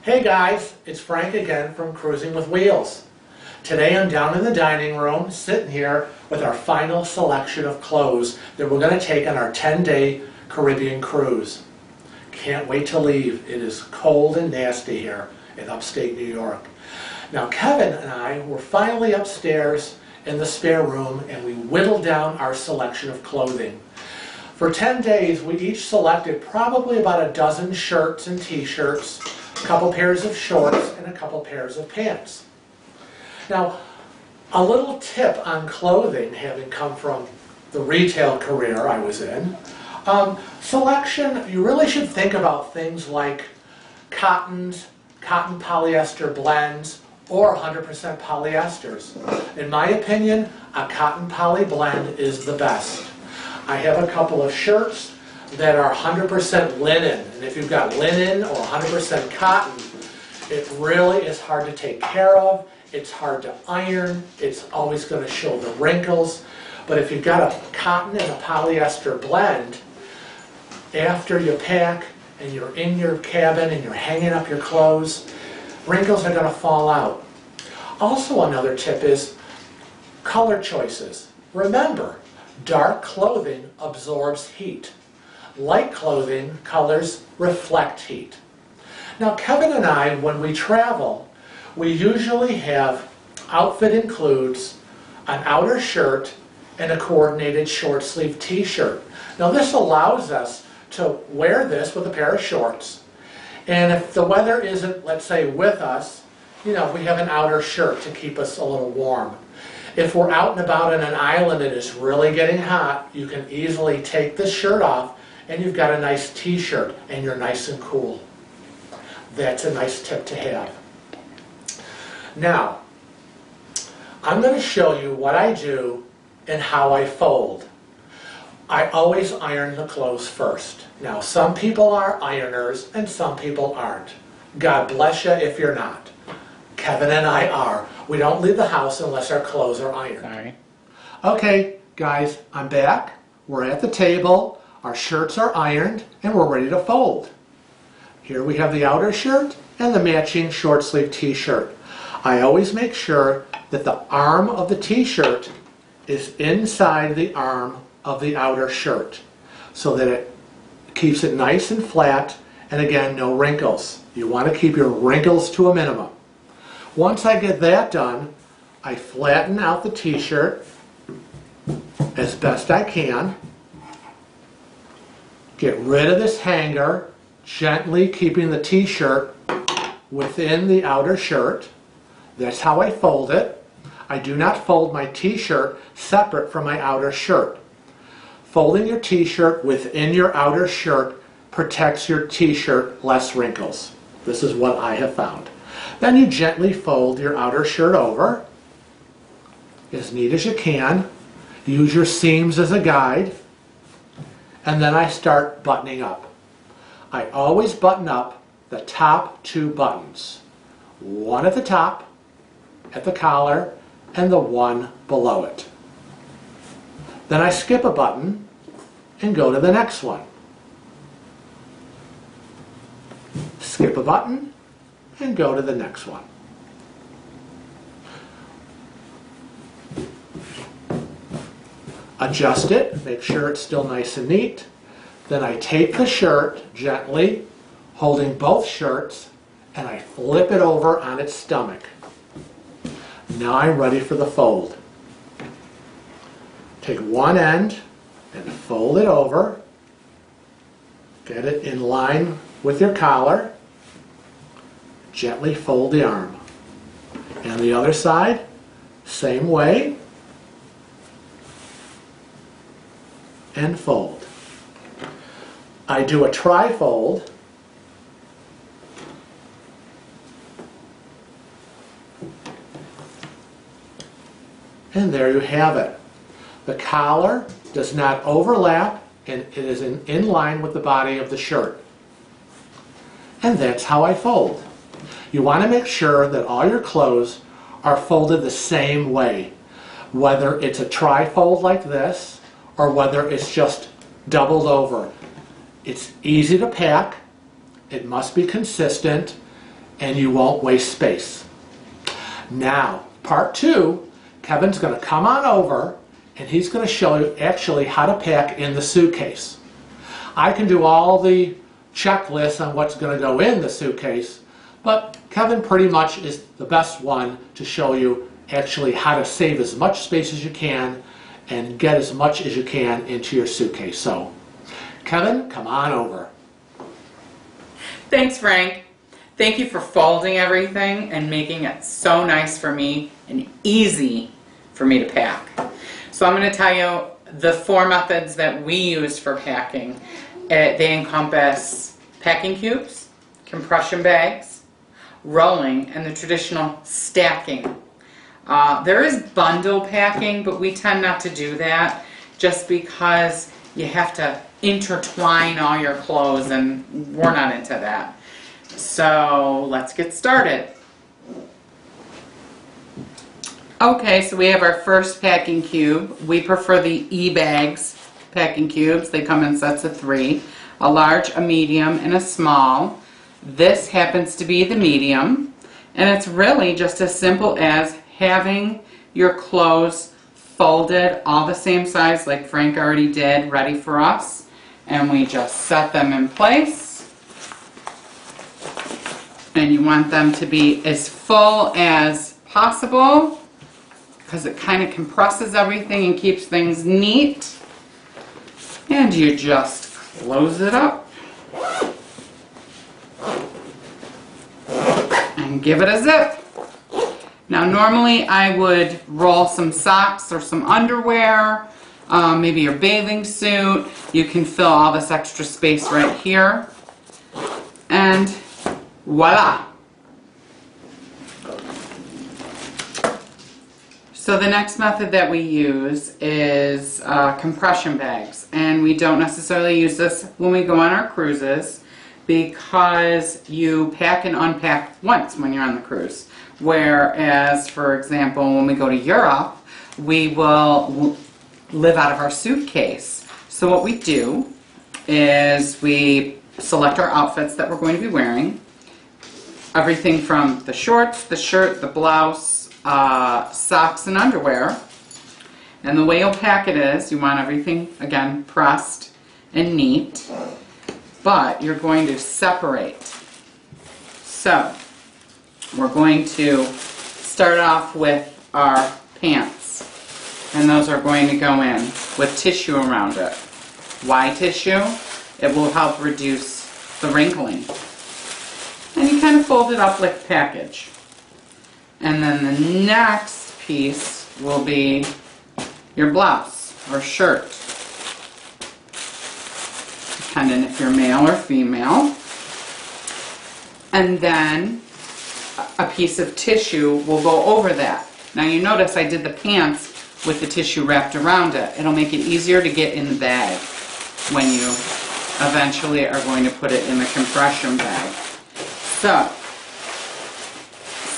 Hey guys, it's Frank again from Cruising with Wheels. Today I'm down in the dining room, sitting here with our final selection of clothes that we're going to take on our 10-day Caribbean cruise. Can't wait to leave. It is cold and nasty here in upstate New York. Now Kevin and I were finally upstairs in the spare room and we whittled down our selection of clothing. For 10 days we each selected probably about a dozen shirts and t-shirts, a couple pairs of shorts, and a couple pairs of pants. Now, a little tip on clothing, having come from the retail career I was in, selection, you really should think about things like cottons, cotton polyester blends, or 100% polyesters. In my opinion, a cotton poly blend is the best. I have a couple of shirts that are 100% linen, and if you've got linen or 100% cotton, it really is hard to take care of, it's hard to iron, it's always going to show the wrinkles. But if you've got a cotton and a polyester blend, after you pack and you're in your cabin and you're hanging up your clothes, wrinkles are going to fall out. Also, another tip is color choices. Remember, dark clothing absorbs heat. Light clothing, colors reflect heat. Now Kevin and I, when we travel, we usually have, outfit includes an outer shirt and a coordinated short sleeve t-shirt. Now this allows us to wear this with a pair of shorts. And if the weather isn't, let's say, with us, we have an outer shirt to keep us a little warm. If we're out and about on an island and it's really getting hot, you can easily take this shirt off and you've got a nice t-shirt and you're nice and cool. That's a nice tip to have. Now, I'm going to show you what I do and how I fold. I always iron the clothes first. Now, some people are ironers and some people aren't. God bless you if you're not. Kevin and I are. We don't leave the house unless our clothes are ironed. Sorry. Okay, guys, I'm back. We're at the table. Our shirts are ironed and we're ready to fold. Here we have the outer shirt and the matching short sleeve t-shirt. I always make sure that the arm of the t-shirt is inside the arm of the outer shirt so that it keeps it nice and flat, and again, no wrinkles. You want to keep your wrinkles to a minimum. Once I get that done, I flatten out the t-shirt as best I can. Get rid of this hanger, gently keeping the t-shirt within the outer shirt. That's how I fold it. I do not fold my t-shirt separate from my outer shirt. Folding your t-shirt within your outer shirt protects your t-shirt less wrinkles. This is what I have found. Then you gently fold your outer shirt over as neat as you can. Use your seams as a guide. And then I start buttoning up. I always button up the top two buttons. One at the top, at the collar, and the one below it. Then I skip a button and go to the next one. Skip a button and go to the next one. Adjust it, make sure it's still nice and neat. Then I take the shirt gently, holding both shirts, and I flip it over on its stomach. Now I'm ready for the fold. Take one end and fold it over. Get it in line with your collar. Gently fold the arm. And the other side, same way. And fold. I do a tri-fold. And there you have it. The collar does not overlap and it is in line with the body of the shirt. And that's how I fold. You want to make sure that all your clothes are folded the same way. Whether it's a tri-fold like this or whether it's just doubled over. It's easy to pack, it must be consistent, and you won't waste space. Now, part 2, Kevin's going to come on over and he's going to show you actually how to pack in the suitcase. I can do all the checklists on what's going to go in the suitcase, but Kevin pretty much is the best one to show you actually how to save as much space as you can and get as much as you can into your suitcase. So, Kevin, come on over. Thanks, Frank. Thank you for folding everything and making it so nice for me and easy for me to pack. So I'm going to tell you the 4 methods that we use for packing. They encompass packing cubes, compression bags, rolling, and the traditional stacking. There is bundle packing, but we tend not to do that just because you have to intertwine all your clothes, and we're not into that. So let's get started. Okay, so we have our first packing cube. We prefer the E-Bags packing cubes. They come in sets of 3, a large, a medium, and a small. This happens to be the medium, and it's really just as simple as having your clothes folded all the same size like Frank already did, ready for us, and we just set them in place. And you want them to be as full as possible because it kind of compresses everything and keeps things neat. And you just close it up and give it a zip. Now normally I would roll some socks or some underwear, maybe your bathing suit. You can fill all this extra space right here. And voila! So the next method that we use is compression bags, and we don't necessarily use this when we go on our cruises because you pack and unpack once when you're on the cruise. Whereas, for example, when we go to Europe, we will live out of our suitcase. So what we do is we select our outfits that we're going to be wearing. Everything from the shorts, the shirt, the blouse, socks and underwear. And the way you'll pack it is, you want everything, again, pressed and neat, but you're going to separate. So, we're going to start off with our pants, and those are going to go in with tissue around it. Why tissue? It will help reduce the wrinkling. And you kind of fold it up like a package. And then the next piece will be your blouse or shirt, depending if you're male or female. And then a piece of tissue will go over that. Now you notice I did the pants with the tissue wrapped around it. It'll make it easier to get in the bag when you eventually are going to put it in the compression bag. So,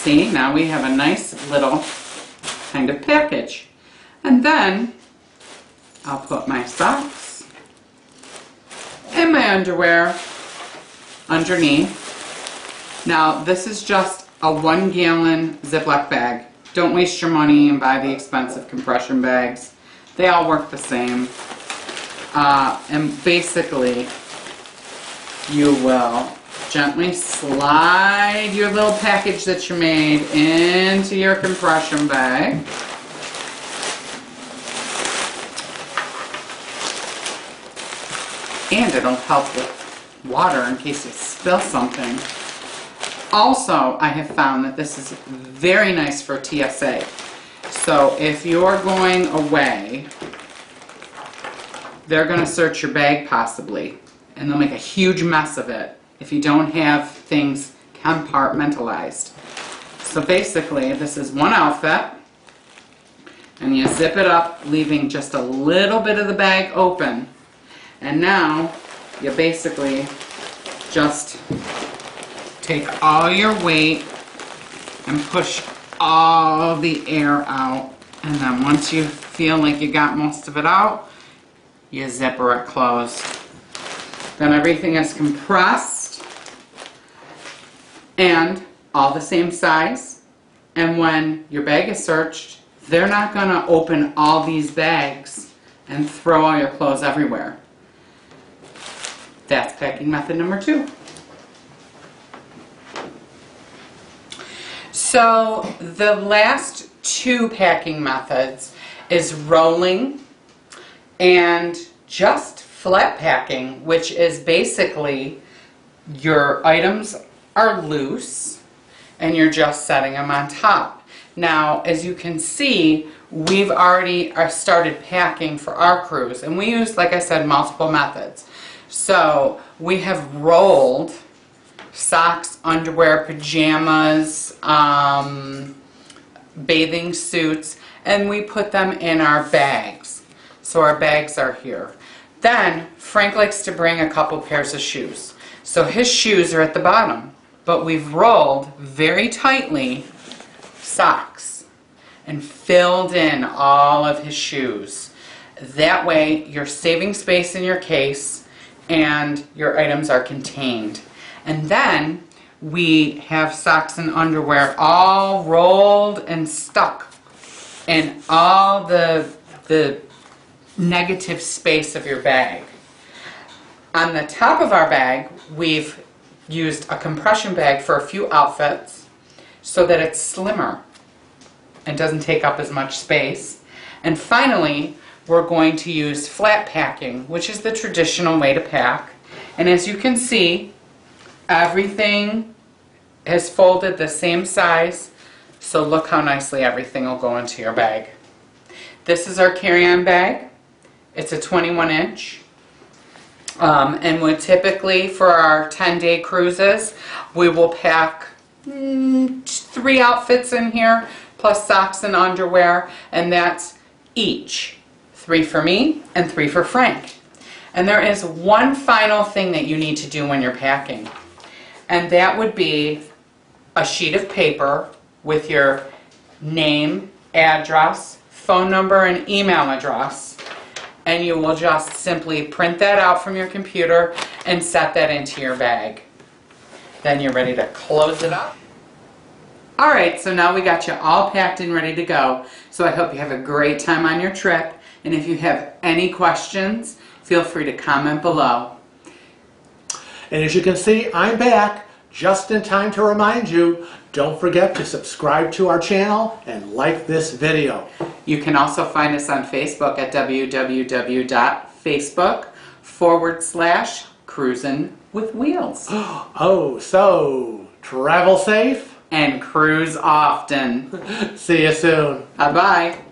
see, now we have a nice little kind of package. And then I'll put my socks and my underwear underneath. Now this is just a 1-gallon Ziploc bag. Don't waste your money and buy the expensive compression bags. They all work the same. And basically you will gently slide your little package that you made into your compression bag. And it'll help with water in case you spill something. Also, I have found that this is very nice for TSA. So if you're going away, they're going to search your bag possibly, and they'll make a huge mess of it if you don't have things compartmentalized. So basically, this is one outfit, and you zip it up, leaving just a little bit of the bag open. And now, you basically just take all your weight and push all the air out. And then once you feel like you got most of it out, you zipper it closed. Then everything is compressed. and all the same size. And when your bag is searched, they're not going to open all these bags and throw all your clothes everywhere. That's packing method number 2. So the last 2 packing methods is rolling and just flat packing, which is basically your items are loose and you're just setting them on top. Now, as you can see, we've already started packing for our cruise, and we use, like I said, multiple methods. So we have rolled socks, underwear, pajamas, bathing suits, and we put them in our bags. So our bags are here. Then Frank likes to bring a couple pairs of shoes. So his shoes are at the bottom, but we've rolled very tightly socks and filled in all of his shoes. That way you're saving space in your case and your items are contained. And then we have socks and underwear all rolled and stuck in all the negative space of your bag. On the top of our bag, we've used a compression bag for a few outfits so that it's slimmer and doesn't take up as much space. And finally, we're going to use flat packing, which is the traditional way to pack. And as you can see, everything is folded the same size, so look how nicely everything will go into your bag. This is our carry-on bag. It's a 21-inch. And we typically, for our 10-day cruises, we will pack 3 outfits in here, plus socks and underwear, and that's each. 3 for me and 3 for Frank. And there is one final thing that you need to do when you're packing, and that would be a sheet of paper with your name, address, phone number, and email address. And you will just simply print that out from your computer and set that into your bag. Then you're ready to close it up. Alright, so now we got you all packed and ready to go. So I hope you have a great time on your trip. And if you have any questions, feel free to comment below. And as you can see, I'm back just in time to remind you, don't forget to subscribe to our channel and like this video. You can also find us on Facebook at www.facebook.com/cruisin' with wheels. Oh, so travel safe and cruise often. See you soon. Bye-bye.